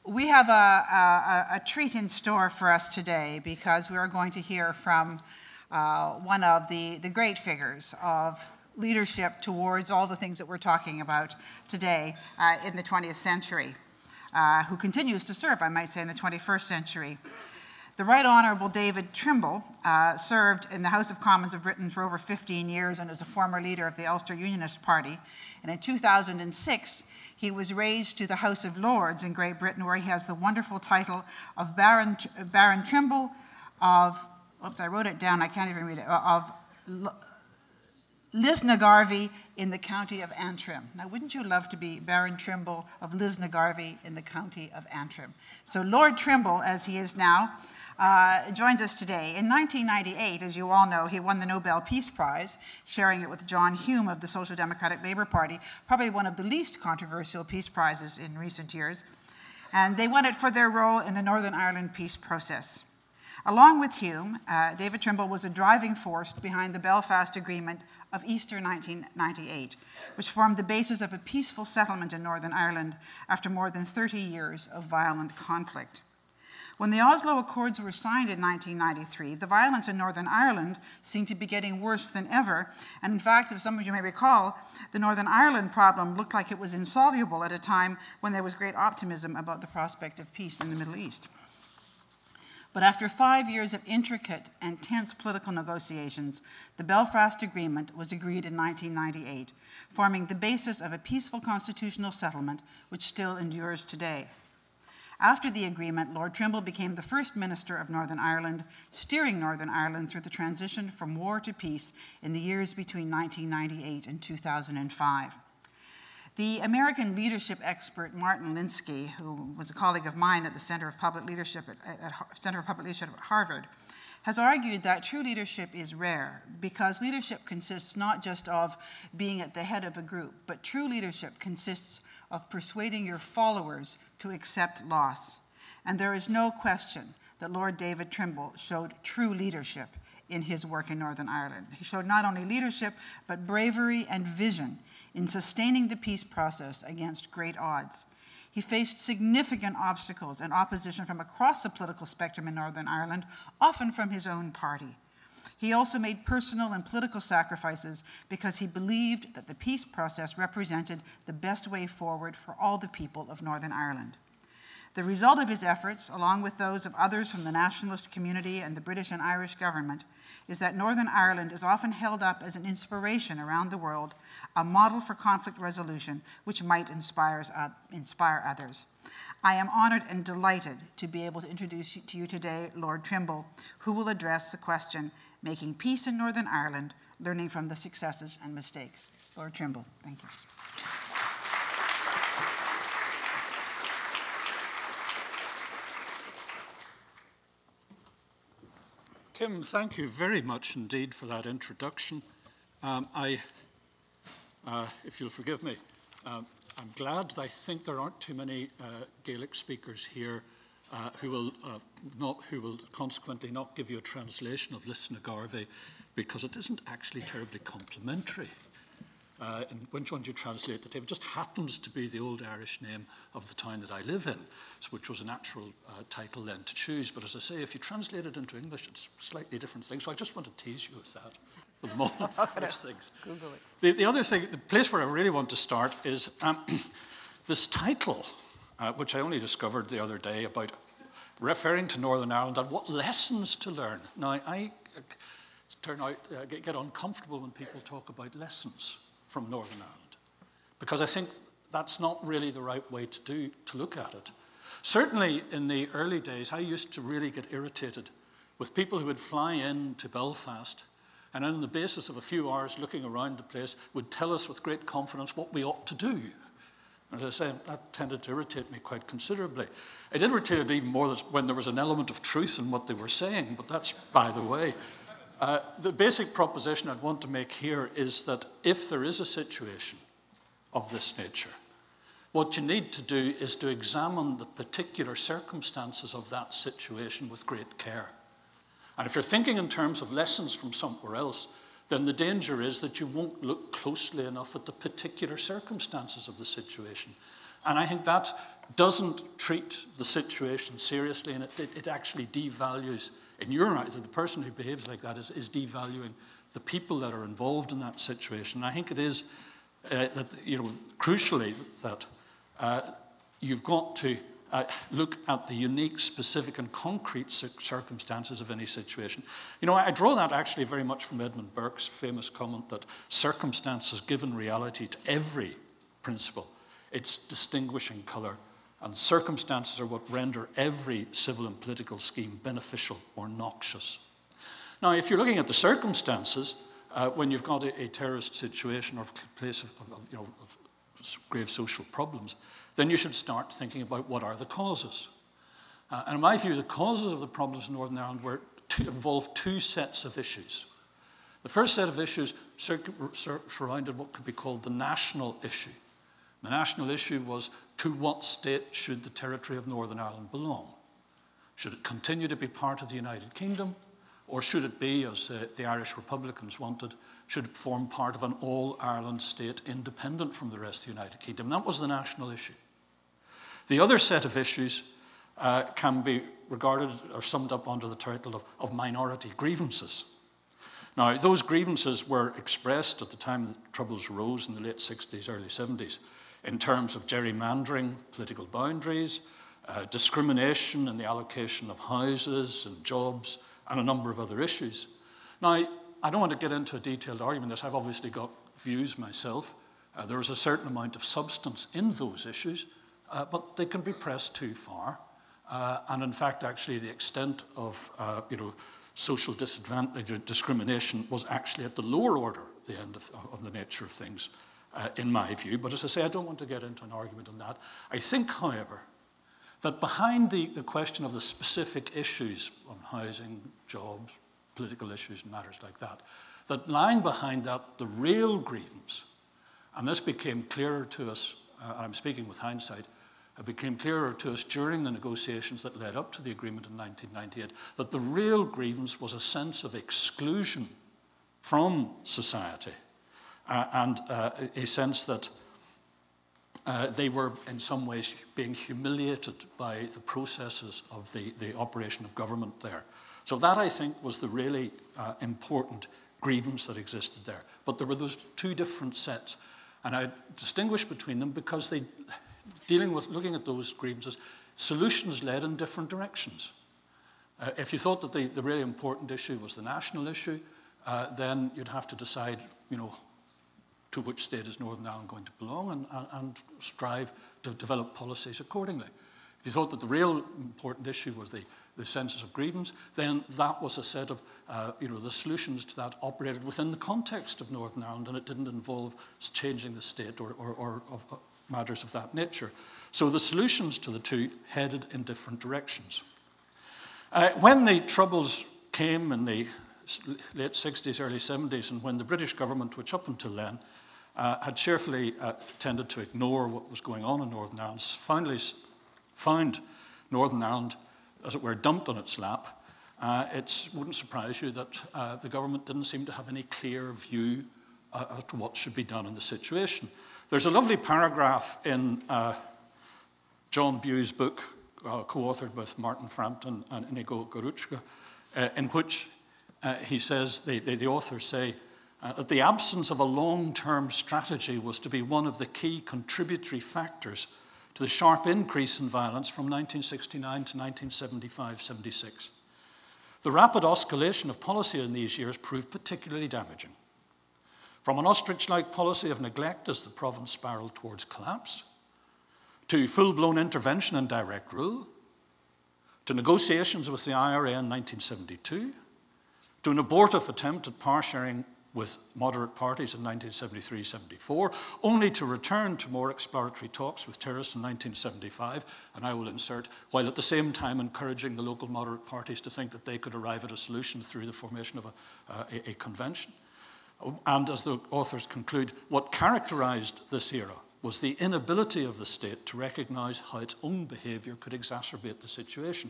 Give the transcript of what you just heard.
We have a treat in store for us today because we are going to hear from one of the great figures of leadership towards all the things that we're talking about today in the 20th century, who continues to serve, I might say, in the 21st century. The Right Honourable David Trimble served in the House of Commons of Britain for over 15 years and is a former leader of the Ulster Unionist Party. And in 2006, he was raised to the House of Lords in Great Britain, where he has the wonderful title of Baron Trimble of, oops, I wrote it down, I can't even read it, of Lisnagarvey in the county of Antrim. Now, wouldn't you love to be Baron Trimble of Lisnagarvey in the county of Antrim? So Lord Trimble, as he is now, joins us today. In 1998, as you all know, he won the Nobel Peace Prize, sharing it with John Hume of the Social Democratic Labour Party, probably one of the least controversial peace prizes in recent years. And they won it for their role in the Northern Ireland peace process. Along with Hume, David Trimble was a driving force behind the Belfast Agreement of Easter 1998, which formed the basis of a peaceful settlement in Northern Ireland after more than 30 years of violent conflict. When the Oslo Accords were signed in 1993, the violence in Northern Ireland seemed to be getting worse than ever. And in fact, if some of you may recall, the Northern Ireland problem looked like it was insoluble at a time when there was great optimism about the prospect of peace in the Middle East. But after 5 years of intricate and tense political negotiations, the Belfast Agreement was agreed in 1998, forming the basis of a peaceful constitutional settlement which still endures today. After the agreement, Lord Trimble became the first Minister of Northern Ireland, steering Northern Ireland through the transition from war to peace in the years between 1998 and 2005. The American leadership expert Martin Linsky, who was a colleague of mine at the Center of Public Leadership at Harvard, has argued that true leadership is rare because leadership consists not just of being at the head of a group, but true leadership consists of persuading your followers to accept loss. And there is no question that Lord David Trimble showed true leadership in his work in Northern Ireland. He showed not only leadership, but bravery and vision in sustaining the peace process against great odds. He faced significant obstacles and opposition from across the political spectrum in Northern Ireland, often from his own party. He also made personal and political sacrifices because he believed that the peace process represented the best way forward for all the people of Northern Ireland. The result of his efforts, along with those of others from the nationalist community and the British and Irish government, is that Northern Ireland is often held up as an inspiration around the world, a model for conflict resolution which might inspire others. I am honored and delighted to be able to introduce to you today Lord Trimble, who will address the question, Making Peace in Northern Ireland, Learning from the Successes and Mistakes. Lord Trimble, thank you. Kim, thank you very much indeed for that introduction. If you'll forgive me, I'm glad that I think there aren't too many Gaelic speakers here who will consequently not give you a translation of Lisnagarvey, because it isn't actually terribly complimentary. And which one do you translate the name? It just happens to be the old Irish name of the town that I live in, which was a natural title then to choose. But as I say, if you translate it into English, it's a slightly different thing. So I just want to tease you with that for the moment. Things. The other thing, the place where I really want to start is this title, which I only discovered the other day, about referring to Northern Ireland and what lessons to learn. Now, I get uncomfortable when people talk about lessons from Northern Ireland, because I think that's not really the right way to look at it. Certainly in the early days, I used to really get irritated with people who would fly in to Belfast and on the basis of a few hours looking around the place would tell us with great confidence what we ought to do. As I say, that tended to irritate me quite considerably. It irritated even more when there was an element of truth in what they were saying, but that's by the way. The basic proposition I'd want to make here is that if there is a situation of this nature, what you need to do is to examine the particular circumstances of that situation with great care. And if you're thinking in terms of lessons from somewhere else, then the danger is that you won't look closely enough at the particular circumstances of the situation. And I think that doesn't treat the situation seriously, and it actually devalues, in your eyes, the person who behaves like that is devaluing the people that are involved in that situation. And I think it is that, crucially, that you've got to look at the unique, specific, and concrete circumstances of any situation. I draw that actually very much from Edmund Burke's famous comment that circumstances given reality to every principle, its distinguishing colour, and circumstances are what render every civil and political scheme beneficial or noxious. Now, if you're looking at the circumstances, when you've got a terrorist situation or a place of grave social problems, then you should start thinking about what are the causes. And in my view, the causes of the problems in Northern Ireland involve two sets of issues. The first set of issues surrounded what could be called the national issue. The national issue was, to what state should the territory of Northern Ireland belong? Should it continue to be part of the United Kingdom? Or should it be, as the Irish Republicans wanted, should it form part of an all-Ireland state independent from the rest of the United Kingdom? That was the national issue. The other set of issues can be regarded or summed up under the title of minority grievances. Now, those grievances were expressed at the time the Troubles arose in the late 60s, early 70s, in terms of gerrymandering, political boundaries, discrimination in the allocation of houses and jobs, and a number of other issues. Now, I don't want to get into a detailed argument on this. I've obviously got views myself. There is a certain amount of substance in those issues, but they can be pressed too far. And in fact, actually, the extent of social disadvantage or discrimination was actually at the lower order, the end of the nature of things, in my view. But as I say, I don't want to get into an argument on that. I think, however, that behind the question of the specific issues on housing, jobs, political issues and matters like that, that lying behind that, the real grievance, and this became clearer to us, and I'm speaking with hindsight, it became clearer to us during the negotiations that led up to the agreement in 1998, that the real grievance was a sense of exclusion from society, and a sense that they were in some ways being humiliated by the processes of the operation of government there. So that, I think, was the really important grievance that existed there. But there were those two different sets. And I distinguish between them because looking at those grievances, solutions led in different directions. If you thought that the really important issue was the national issue, then you'd have to decide, to which state is Northern Ireland going to belong and strive to develop policies accordingly. If you thought that the real important issue was the census of grievance, then that was a set of, the solutions to that operated within the context of Northern Ireland, and it didn't involve changing the state or matters of that nature. So the solutions to the two headed in different directions. When the Troubles came in the late 60s, early 70s, and when the British government, which up until then had cheerfully tended to ignore what was going on in Northern Ireland, finally found Northern Ireland, as it were, dumped on its lap, it wouldn't surprise you that the government didn't seem to have any clear view as to what should be done in the situation. There's a lovely paragraph in John Bew's book, co-authored with Martin Frampton and Inigo Garuchka, in which he says, the authors say, that the absence of a long-term strategy was to be one of the key contributory factors to the sharp increase in violence from 1969 to 1975-76. The rapid oscillation of policy in these years proved particularly damaging. From an ostrich-like policy of neglect as the province spiraled towards collapse, to full-blown intervention and direct rule, to negotiations with the IRA in 1972, to an abortive attempt at power sharing with moderate parties in 1973-74, only to return to more exploratory talks with terrorists in 1975, and I will insert, while at the same time encouraging the local moderate parties to think that they could arrive at a solution through the formation of a convention. And as the authors conclude, what characterized this era was the inability of the state to recognize how its own behavior could exacerbate the situation.